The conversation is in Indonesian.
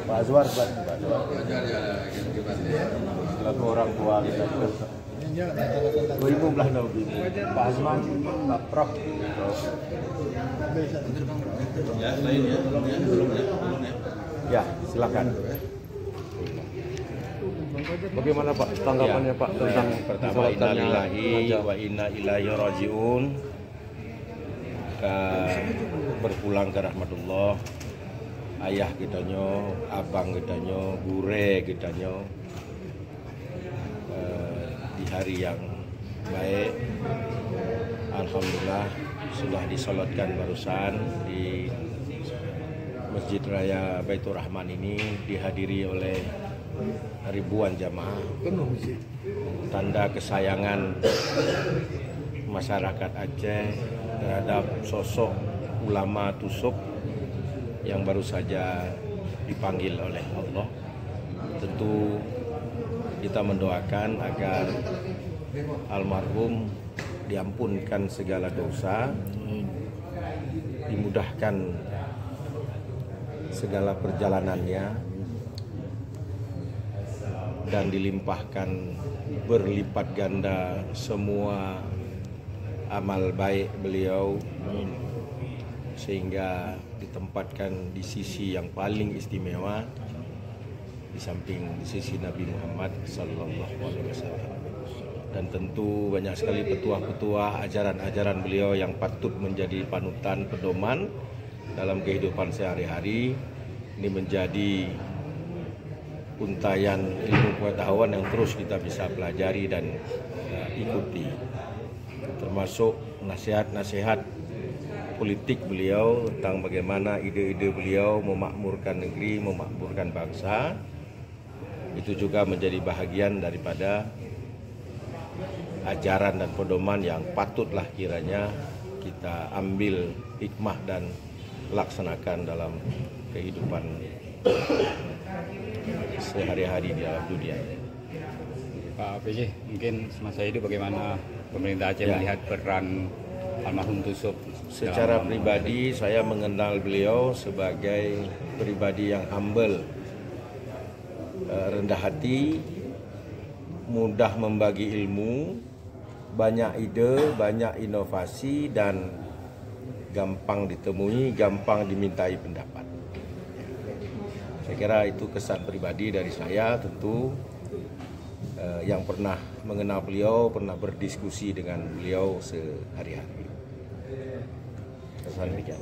Pak Azwar, selaku orang tua kita juga. Ibu belah Nabi, Pak Azman, Pak Prof. Ya, lain ya, belum ya. Ya, silakan. Bagaimana Pak tanggapannya Pak tentang pertama innalillahi wa inna ilaihi rajiun. Kita berpulang ke rahmatullah. Ayah kitanyo, abang kitanyo, bure kitanyo di hari yang baik. Alhamdulillah sudah disolatkan barusan di Masjid Raya Baitur Rahman ini, dihadiri oleh ribuan jamaah. Tanda kesayangan masyarakat Aceh terhadap sosok ulama tusuk yang baru saja dipanggil oleh Allah. Tentu kita mendoakan agar almarhum diampunkan segala dosa, dimudahkan segala perjalanannya, dan dilimpahkan berlipat ganda semua amal baik beliau, sehingga ditempatkan di sisi yang paling istimewa di samping sisi Nabi Muhammad Sallallahu Alaihi Wasallam. Dan tentu banyak sekali petuah-petuah ajaran-ajaran beliau yang patut menjadi panutan pedoman dalam kehidupan sehari-hari. Ini menjadi untayan ilmu pengetahuan yang terus kita bisa pelajari dan ikuti, termasuk nasihat-nasihat politik beliau tentang bagaimana ide-ide beliau memakmurkan negeri, memakmurkan bangsa. Itu juga menjadi bahagian daripada ajaran dan pedoman yang patutlah kiranya kita ambil hikmah dan laksanakan dalam kehidupan sehari-hari di dalam dunia. Pak PJ, mungkin semasa hidup bagaimana pemerintah Aceh melihat peran almarhum Tusuk? Secara pribadi saya mengenal beliau sebagai pribadi yang humble, rendah hati, mudah membagi ilmu, banyak ide, banyak inovasi, dan gampang ditemui, gampang dimintai pendapat. Saya kira itu kesan pribadi dari saya. Tentu yang pernah mengenal beliau, pernah berdiskusi dengan beliau sehari-hari. Kesan demikian.